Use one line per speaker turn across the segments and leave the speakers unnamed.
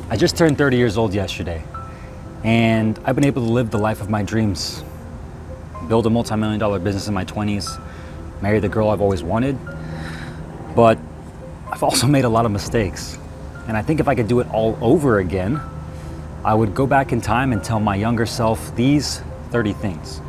I just turned 30 years old yesterday, and I've been able to live the life of my dreams, build a multi-million dollar business in my 20s, marry the girl I've always wanted, but I've also made a lot of mistakes. And I think if I could do it all over again, I would go back in time and tell my younger self these 30 things.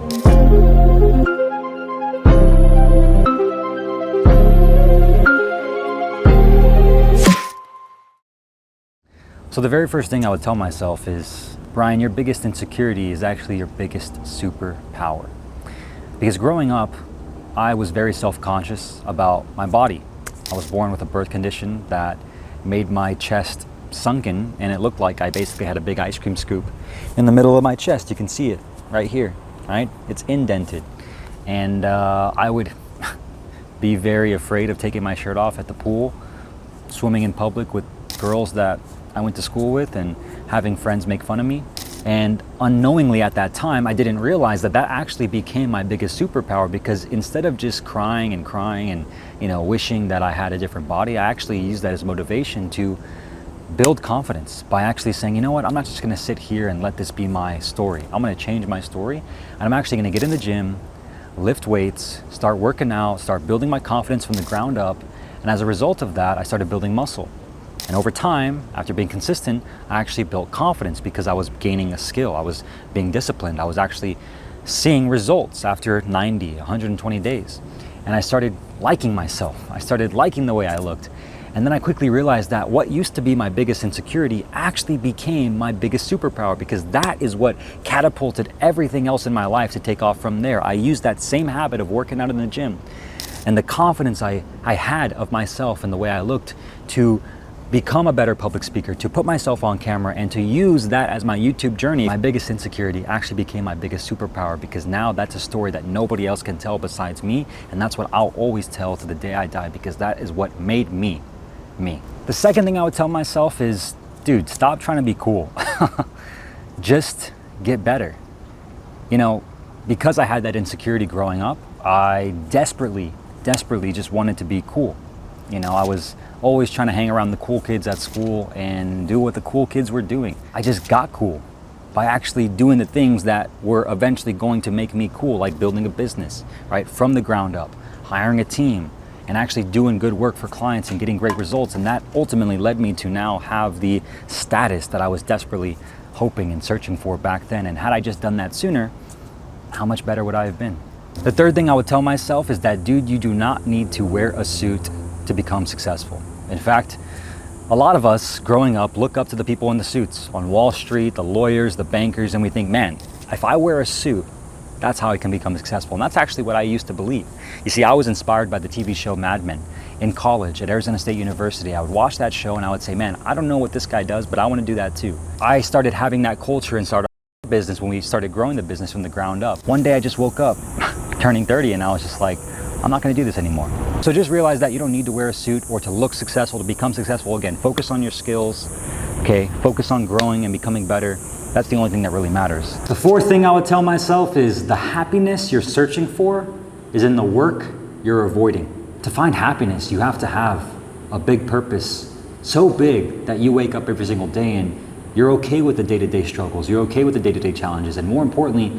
So the very first thing I would tell myself is, Brian, your biggest insecurity is actually your biggest superpower. Because growing up, I was very self-conscious about my body. I was born with a birth condition that made my chest sunken, and it looked like I basically had a big ice cream scoop in the middle of my chest. You can see it right here, right? It's indented. And I would be very afraid of taking my shirt off at the pool, swimming in public with girls that I went to school with, and having friends make fun of me. And unknowingly at that time, I didn't realize that that actually became my biggest superpower, because instead of just crying and wishing that I had a different body, I actually used that as motivation to build confidence by actually saying, you know what, I'm not just gonna sit here and let this be my story. I'm gonna change my story, and I'm actually gonna get in the gym, lift weights, start working out, start building my confidence from the ground up. And as a result of that, I started building muscle. And over time, after being consistent, I actually built confidence because I was gaining a skill. I was being disciplined. I was actually seeing results after 90, 120 days. And I started liking myself. I started liking the way I looked. And then I quickly realized that what used to be my biggest insecurity actually became my biggest superpower, because that is what catapulted everything else in my life to take off from there. I used that same habit of working out in the gym and the confidence I had of myself and the way I looked to become a better public speaker, to put myself on camera, and to use that as my YouTube journey. My biggest insecurity actually became my biggest superpower, because now that's a story that nobody else can tell besides me, and that's what I'll always tell to the day I die, because that is what made me, me. The second thing I would tell myself is, dude, stop trying to be cool. Just get better. Because I had that insecurity growing up, I desperately just wanted to be cool. I was always trying to hang around the cool kids at school and do what the cool kids were doing. I just got cool by actually doing the things that were eventually going to make me cool, like building a business, right? From the ground up, hiring a team, and actually doing good work for clients and getting great results. And that ultimately led me to now have the status that I was desperately hoping and searching for back then. And had I just done that sooner, how much better would I have been? The third thing I would tell myself is that, dude, you do not need to wear a suit to become successful. In fact, a lot of us growing up look up to the people in the suits on Wall Street, the lawyers, the bankers, and we think, man, if I wear a suit, that's how I can become successful. And that's actually what I used to believe. You see, I was inspired by the TV show Mad Men. In college at Arizona State University, I would watch that show and I would say, man, I don't know what this guy does, but I want to do that too. I started having that culture and started our business when we started growing the business from the ground up. One day I just woke up turning 30 and I was just like, I'm not going to do this anymore. So just realize that you don't need to wear a suit or to look successful to become successful. Again, focus on your skills, okay? Focus on growing and becoming better. That's the only thing that really matters. The fourth thing I would tell myself is the happiness you're searching for is in the work you're avoiding. To find happiness, you have to have a big purpose, so big that you wake up every single day and you're okay with the day-to-day struggles. You're okay with the day-to-day challenges. And more importantly,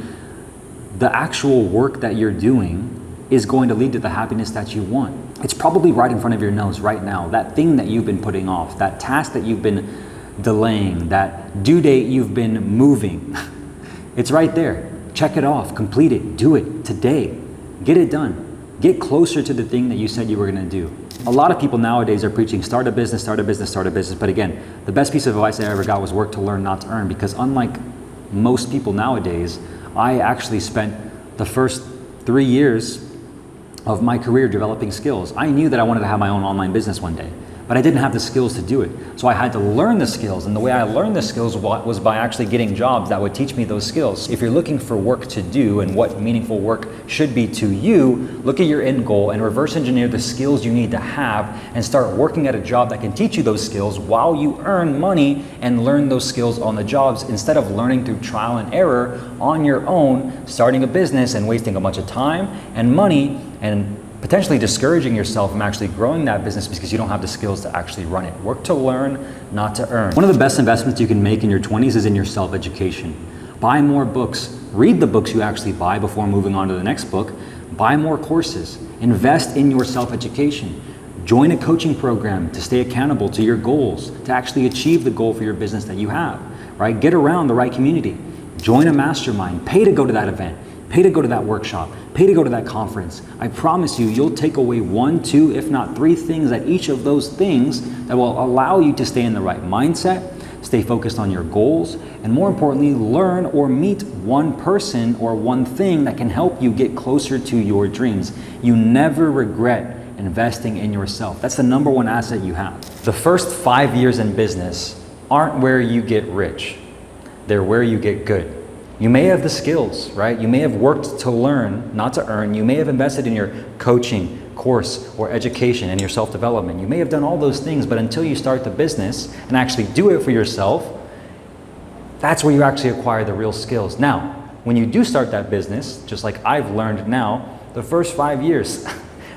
the actual work that you're doing is going to lead to the happiness that you want. It's probably right in front of your nose right now. That thing that you've been putting off, that task that you've been delaying, that due date you've been moving. It's right there. Check it off, complete it, do it today. Get it done. Get closer to the thing that you said you were gonna do. A lot of people nowadays are preaching start a business, start a business, start a business. But again, the best piece of advice I ever got was work to learn, not to earn. Because unlike most people nowadays, I actually spent the first 3 years of my career developing skills. I knew that I wanted to have my own online business one day, but I didn't have the skills to do it. So I had to learn the skills, and the way I learned the skills was by actually getting jobs that would teach me those skills. If you're looking for work to do and what meaningful work should be to you, look at your end goal and reverse engineer the skills you need to have and start working at a job that can teach you those skills while you earn money and learn those skills on the jobs, instead of learning through trial and error on your own, starting a business and wasting a bunch of time and money and potentially discouraging yourself from actually growing that business because you don't have the skills to actually run it. Work to learn, not to earn. One of the best investments you can make in your 20s is in your self-education. Buy more books. Read the books you actually buy before moving on to the next book. Buy more courses. Invest in your self-education. Join a coaching program to stay accountable to your goals, to actually achieve the goal for your business that you have, right? Get around the right community. Join a mastermind. Pay to go to that event. Pay to go to that workshop. Pay to go to that conference. I promise you, you'll take away 1, 2, if not 3 things at each of those things that will allow you to stay in the right mindset, stay focused on your goals, and more importantly, learn or meet one person or one thing that can help you get closer to your dreams. You never regret investing in yourself. That's the number one asset you have. The first 5 years in business aren't where you get rich. They're where you get good. You may have the skills, right? You may have worked to learn, not to earn. You may have invested in your coaching, course, or education and your self-development. You may have done all those things, but until you start the business and actually do it for yourself, that's where you actually acquire the real skills. Now, when you do start that business, just like I've learned now, the first 5 years,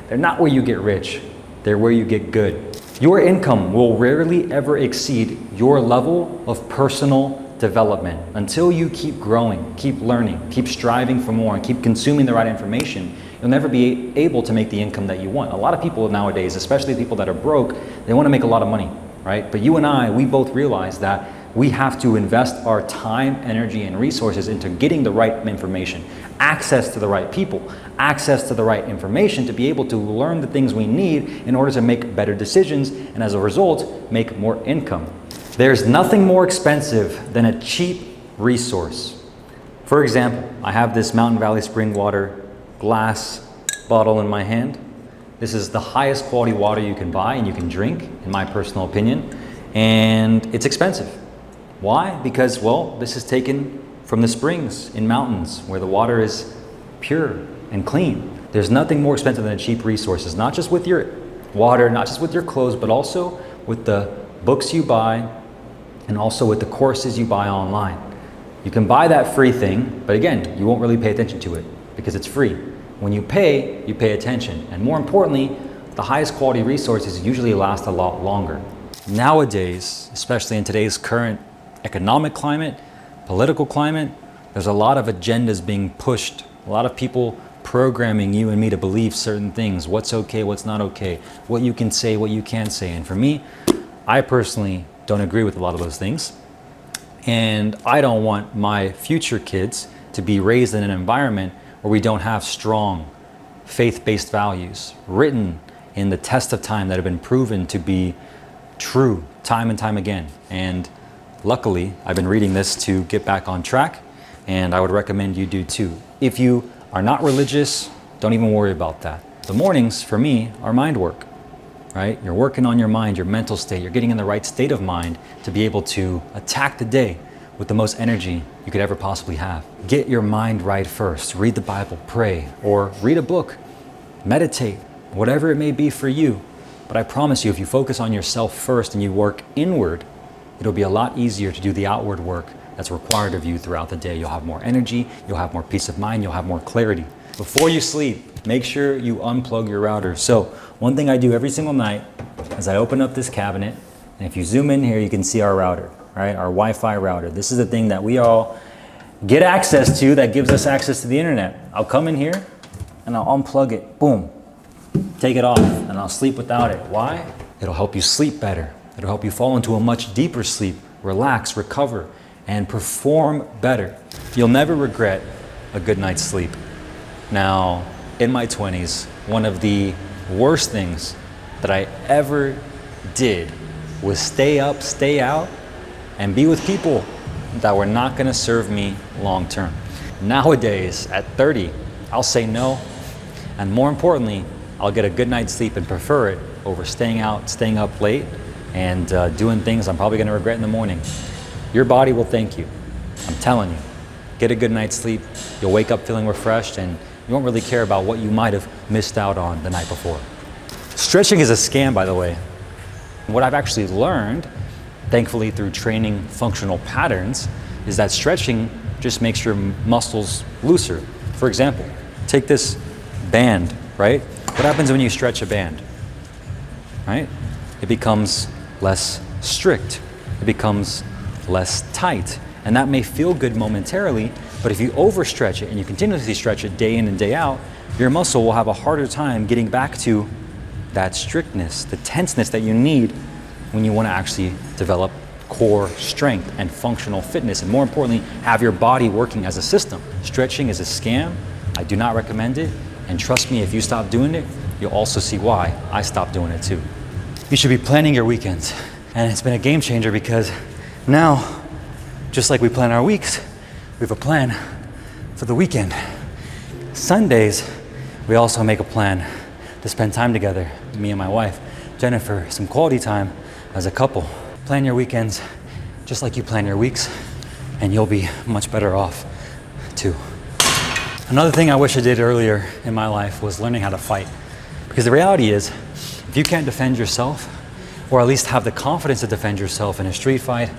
they're not where you get rich. They're where you get good. Your income will rarely ever exceed your level of personal development. Until you keep growing, keep learning, keep striving for more, and keep consuming the right information, you'll never be able to make the income that you want. A lot of people nowadays, especially people that are broke, they want to make a lot of money, right? But you and I, we both realize that we have to invest our time, energy, and resources into getting the right information, access to the right people, access to the right information to be able to learn the things we need in order to make better decisions, and as a result, make more income. There's nothing more expensive than a cheap resource. For example, I have this Mountain Valley spring water glass bottle in my hand. This is the highest quality water you can buy and you can drink, in my personal opinion, and it's expensive. Why? Because, well, this is taken from the springs in mountains where the water is pure and clean. There's nothing more expensive than a cheap resource, not just with your water, not just with your clothes, but also with the books you buy and also with the courses you buy online. You can buy that free thing, but again, you won't really pay attention to it because it's free. When you pay attention. And more importantly, the highest quality resources usually last a lot longer. Nowadays, especially in today's current economic climate, political climate, there's a lot of agendas being pushed, a lot of people programming you and me to believe certain things, what's okay, what's not okay, what you can say, what you can't say. And for me, I personally don't agree with a lot of those things. And I don't want my future kids to be raised in an environment where we don't have strong faith-based values written in the test of time that have been proven to be true time and time again. And luckily, I've been reading this to get back on track, and I would recommend you do too. If you are not religious, don't even worry about that. The mornings, for me, are mind work, right? You're working on your mind, your mental state. You're getting in the right state of mind to be able to attack the day with the most energy you could ever possibly have. Get your mind right first. Read the Bible, pray, or read a book, meditate, whatever it may be for you. But I promise you, if you focus on yourself first and you work inward, it'll be a lot easier to do the outward work that's required of you throughout the day. You'll have more energy, you'll have more peace of mind, you'll have more clarity. Before you sleep, make sure you unplug your router. So one thing I do every single night is I open up this cabinet, and if you zoom in here, you can see our router, right? Our Wi-Fi router. This is the thing that we all get access to that gives us access to the internet. I'll come in here and I'll unplug it, boom, take it off, and I'll sleep without it. Why? It'll help you sleep better. It'll help you fall into a much deeper sleep, relax, recover, and perform better. You'll never regret a good night's sleep. Now, in my 20s, one of the worst things that I ever did was stay up, stay out, and be with people that were not gonna serve me long term. Nowadays, at 30, I'll say no, and more importantly, I'll get a good night's sleep and prefer it over staying out, staying up late, and doing things I'm probably gonna regret in the morning. Your body will thank you, I'm telling you. Get a good night's sleep, you'll wake up feeling refreshed, and you won't really care about what you might have missed out on the night before. Stretching is a scam, by the way. What I've actually learned, thankfully through training functional patterns, is that stretching just makes your muscles looser. For example, take this band, right? What happens when you stretch a band, right? It becomes less strict. It becomes less tight. And that may feel good momentarily, but if you overstretch it and you continuously stretch it day in and day out, your muscle will have a harder time getting back to that strictness, the tenseness that you need when you want to actually develop core strength and functional fitness, and more importantly, have your body working as a system. Stretching is a scam. I do not recommend it. And trust me, if you stop doing it, you'll also see why I stopped doing it too. You should be planning your weekends. And it's been a game changer because now, just like we plan our weeks, we have a plan for the weekend. Sundays, we also make a plan to spend time together, me and my wife, Jennifer, some quality time as a couple. Plan your weekends just like you plan your weeks, and you'll be much better off too. Another thing I wish I did earlier in my life was learning how to fight. Because the reality is, if you can't defend yourself, or at least have the confidence to defend yourself in a street fight,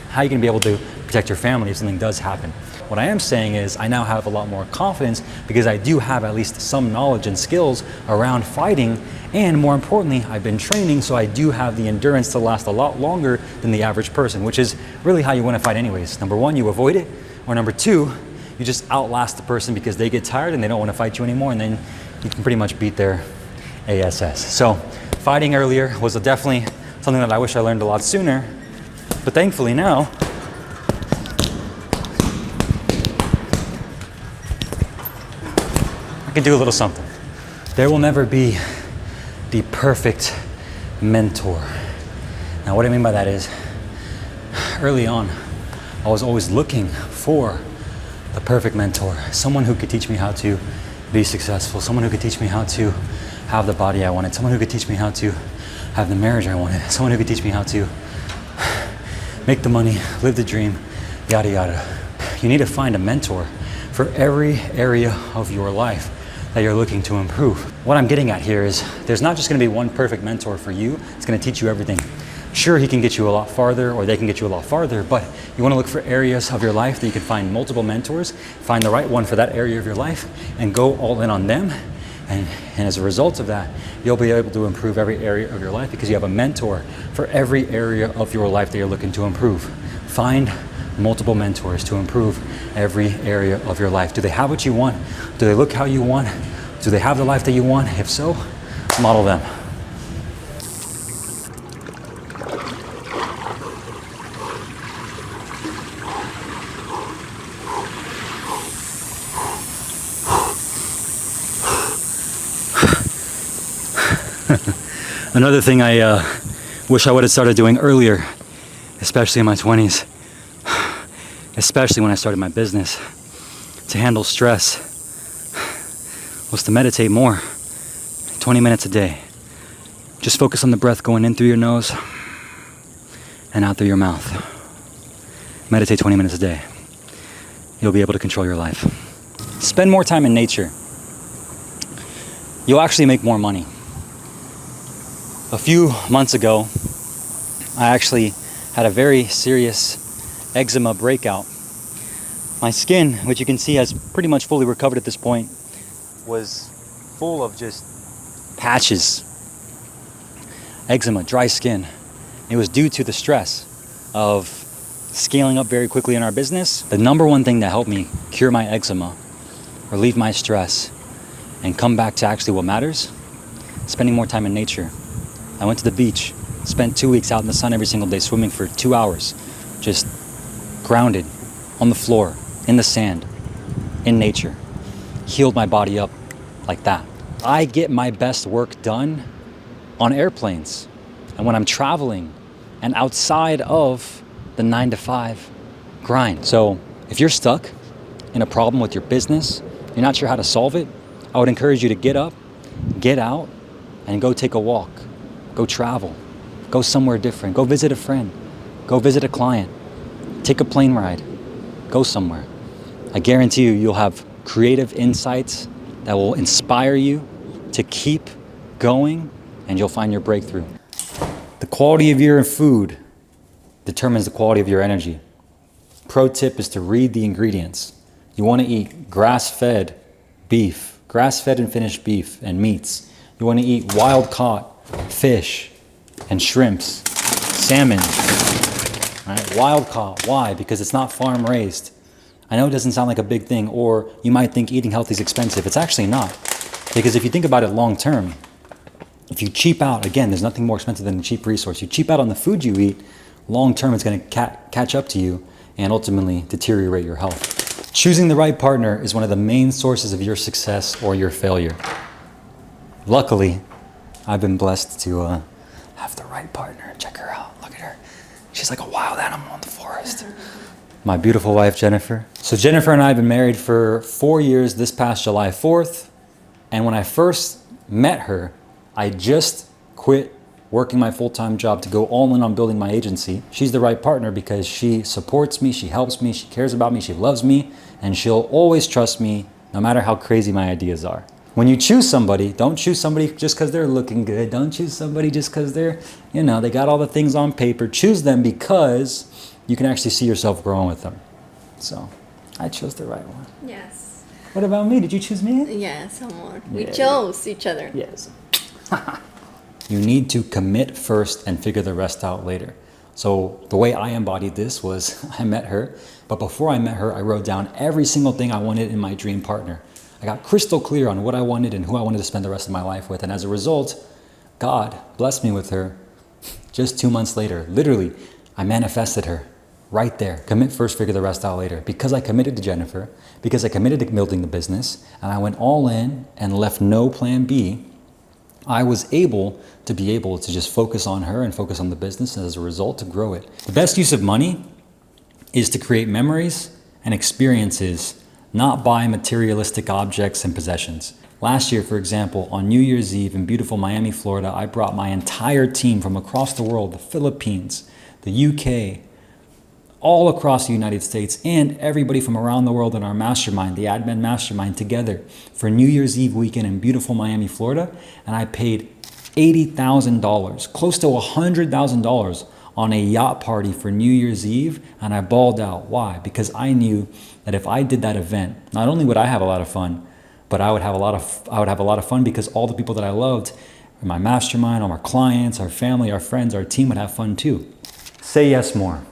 how are you gonna be able to protect your family if something does happen? What I am saying is I now have a lot more confidence because I do have at least some knowledge and skills around fighting, and more importantly, I've been training, so I do have the endurance to last a lot longer than the average person, which is really how you wanna fight anyways. Number one, you avoid it, or number two, you just outlast the person because they get tired and they don't wanna fight you anymore, and then you can pretty much beat their ASS. So fighting earlier was definitely something that I wish I learned a lot sooner, but thankfully now, I can do a little something. There will never be the perfect mentor. Now what I mean by that is, early on, I was always looking for the perfect mentor, someone who could teach me how to be successful, someone who could teach me how to have the body I wanted, someone who could teach me how to have the marriage I wanted, someone who could teach me how to make the money, live the dream, yada yada. You need to find a mentor for every area of your life that you're looking to improve. What I'm getting at here is there's not just gonna be one perfect mentor for you, it's gonna teach you everything. Sure, he can get you a lot farther, or they can get you a lot farther, but you wanna look for areas of your life that you can find multiple mentors, find the right one for that area of your life, and go all in on them. And as a result of that, you'll be able to improve every area of your life because you have a mentor for every area of your life that you're looking to improve. Find multiple mentors to improve every area of your life. Do they have what you want? Do they look how you want? Do they have the life that you want? If so, model them. Another thing I wish I would have started doing earlier, especially in my 20s, especially when I started my business, to handle stress, was to meditate more, 20 minutes a day. Just focus on the breath going in through your nose and out through your mouth. Meditate 20 minutes a day. You'll be able to control your life. Spend more time in nature. You'll actually make more money. A few months ago, I actually had a very serious eczema breakout. My skin, which you can see has pretty much fully recovered at this point, was full of just patches. Eczema, dry skin. It was due to the stress of scaling up very quickly in our business. The number one thing that helped me cure my eczema, relieve my stress, and come back to actually what matters, spending more time in nature. I went to the beach, spent 2 weeks out in the sun every single day, swimming for 2 hours, just grounded on the floor, in the sand, in nature. Healed my body up like that. I get my best work done on airplanes and when I'm traveling and outside of the 9-to-5 grind. So if you're stuck in a problem with your business, you're not sure how to solve it, I would encourage you to get up, get out, and go take a walk. Go travel, go somewhere different, go visit a friend, go visit a client, take a plane ride, go somewhere. I guarantee you'll have creative insights that will inspire you to keep going, and you'll find your breakthrough. The quality of your food determines the quality of your energy. Pro tip is to read the ingredients. You want to eat grass-fed beef, grass-fed and finished beef and meats. You want to eat wild-caught fish and shrimps, salmon. Right? Wild-caught. Why? Because it's not farm-raised. I know it doesn't sound like a big thing, or you might think eating healthy is expensive. It's actually not. Because if you think about it long-term, if you cheap out, again, there's nothing more expensive than a cheap resource. You cheap out on the food you eat, long-term it's going to catch up to you and ultimately deteriorate your health. Choosing the right partner is one of the main sources of your success or your failure. Luckily, I've been blessed to have the right partner. Check her out. Look at her. She's like a wild animal in the forest. My beautiful wife, Jennifer. So Jennifer and I have been married for 4 years this past July 4th. And when I first met her, I just quit working my full-time job to go all in on building my agency. She's the right partner because she supports me, she helps me, she cares about me, she loves me, and she'll always trust me no matter how crazy my ideas are. When you choose somebody, don't choose somebody just because they're looking good. Don't choose somebody just because they're, they got all the things on paper. Choose them because you can actually see yourself growing with them. So I chose the right one.
Yes.
What about me? Did you choose me?
Yes, amor. We chose each other.
Yes. You need to commit first and figure the rest out later. So the way I embodied this was I met her, but before I met her, I wrote down every single thing I wanted in my dream partner. I got crystal clear on what I wanted and who I wanted to spend the rest of my life with. And as a result, God blessed me with her just 2 months later. Literally, I manifested her right there. Commit first, figure the rest out later. Because I committed to Jennifer, because I committed to building the business, and I went all in and left no plan B, I was able to just focus on her and focus on the business, and as a result, to grow it. The best use of money is to create memories and experiences, not buy materialistic objects and possessions. Last year, for example, on New Year's Eve in beautiful Miami, Florida, I brought my entire team from across the world, the Philippines, the UK, all across the United States, and everybody from around the world in our mastermind, the Admin Mastermind, together for New Year's Eve weekend in beautiful Miami, Florida. And I paid $80,000, close to $100,000 on a yacht party for New Year's Eve, and I balled out. Why? Because I knew that if I did that event, not only would I have a lot of fun, but I would have a lot of fun because all the people that I loved in my mastermind, all our clients, our family, our friends, our team would have fun too. Say yes more.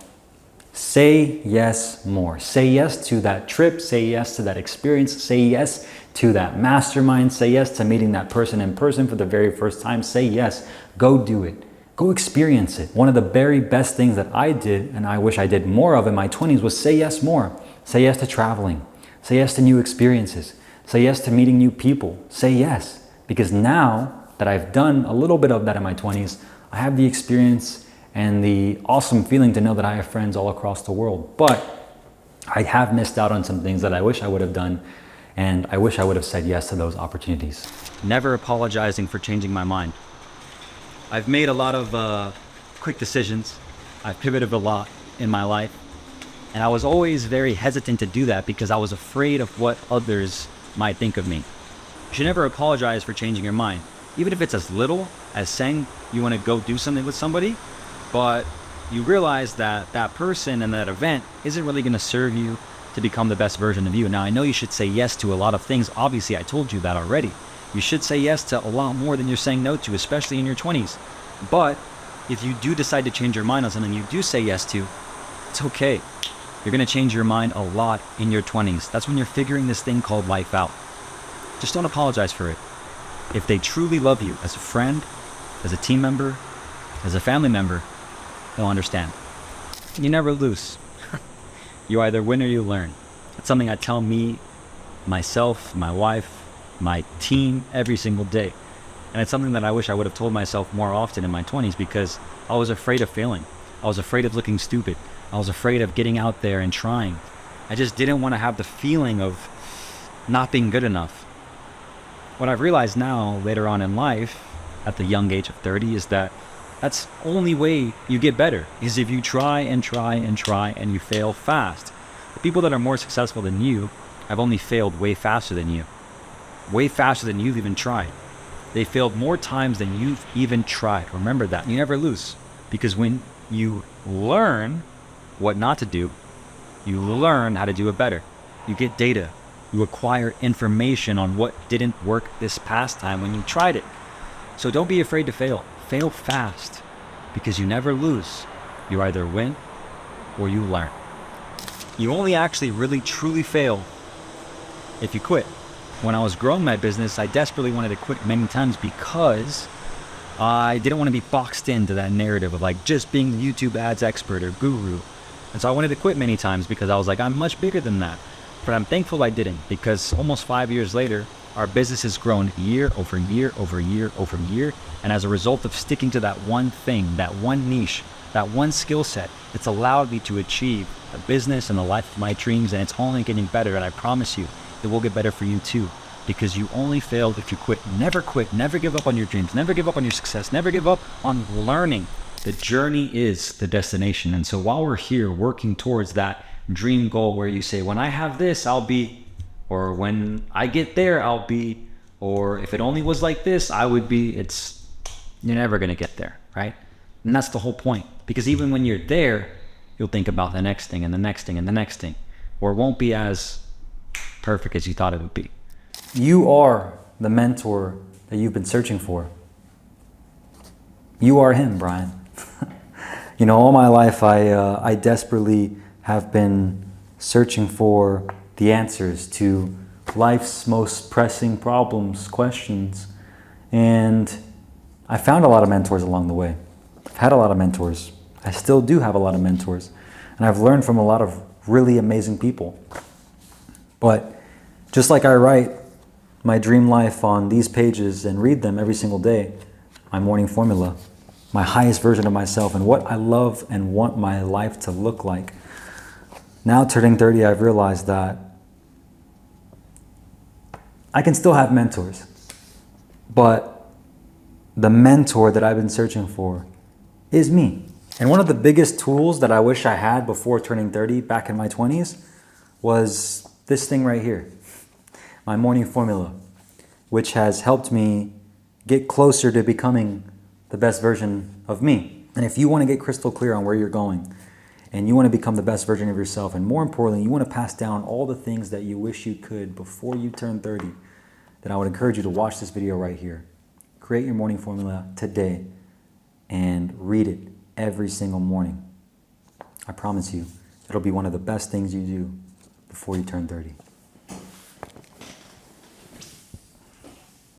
Say yes more. Say yes to that trip. Say yes to that experience. Say yes to that mastermind. Say yes to meeting that person in person for the very first time. Say yes. Go do it. Go experience it. One of the very best things that I did, and I wish I did more of in my 20s, was say yes more. Say yes to traveling. Say yes to new experiences. Say yes to meeting new people. Say yes. Because now that I've done a little bit of that in my 20s, I have the experience and the awesome feeling to know that I have friends all across the world. But I have missed out on some things that I wish I would have done, and I wish I would have said yes to those opportunities. Never apologizing for changing my mind. I've made a lot of quick decisions. I've pivoted a lot in my life, and I was always very hesitant to do that because I was afraid of what others might think of me. You should never apologize for changing your mind, even if it's as little as saying you want to go do something with somebody, but you realize that that person and that event isn't really going to serve you to become the best version of you. Now, I know you should say yes to a lot of things. Obviously, I told you that already. You should say yes to a lot more than you're saying no to, especially in your 20s. But if you do decide to change your mind on something you do say yes to, it's okay. You're going to change your mind a lot in your 20s. That's when you're figuring this thing called life out. Just don't apologize for it. If they truly love you as a friend, as a team member, as a family member, they'll understand. You never lose. You either win or you learn. That's something I tell me, myself, my wife, my team every single day. And it's something that I wish I would have told myself more often in my 20s because I was afraid of failing. I was afraid of looking stupid. I was afraid of getting out there and trying. I just didn't want to have the feeling of not being good enough. What I've realized now, later on in life, at the young age of 30, is that that's the only way you get better, is if you try and try and try and you fail fast. The people that are more successful than you have only failed way faster than you. Way faster than you've even tried. They failed more times than you've even tried. Remember that. You never lose. Because when you learn what not to do, you learn how to do it better. You get data. You acquire information on what didn't work this past time when you tried it. So don't be afraid to fail. Fail fast, because you never lose. You either win or you learn. You only actually really truly fail if you quit. When I was growing my business, I desperately wanted to quit many times because I didn't want to be boxed into that narrative of like just being the YouTube ads expert or guru. And so I wanted to quit many times because I was like, I'm much bigger than that. But I'm thankful I didn't, because almost 5 years later, our business has grown year over year over year over year. And as a result of sticking to that one thing, that one niche, that one skill set, it's allowed me to achieve the business and the life of my dreams. And it's only getting better. And I promise you, it will get better for you too, because you only fail if you quit. Never give up on your dreams, never give up on your success, never give up on learning. The journey is the destination. And so while we're here working towards that dream goal where you say, when I have this, I'll be, or when I get there, I'll be, or if it only was like this, I would be, you're never going to get there, right? And that's the whole point, because even when you're there, you'll think about the next thing and the next thing and the next thing, or it won't be as perfect as you thought it would be. You are the mentor that you've been searching for. You are him, Brian. You know, all my life I desperately have been searching for the answers to life's most pressing problems, questions. And I found a lot of mentors along the way. I've had a lot of mentors. I still do have a lot of mentors. And I've learned from a lot of really amazing people. But just like I write my dream life on these pages and read them every single day, my morning formula, my highest version of myself and what I love and want my life to look like. Now turning 30, I've realized that I can still have mentors, but the mentor that I've been searching for is me. And one of the biggest tools that I wish I had before turning 30 back in my 20s was this thing right here, my morning formula, which has helped me get closer to becoming the best version of me. And if you want to get crystal clear on where you're going, and you want to become the best version of yourself, and more importantly, you want to pass down all the things that you wish you could before you turn 30, then I would encourage you to watch this video right here. Create your morning formula today and read it every single morning. I promise you, it'll be one of the best things you do before you turn 30.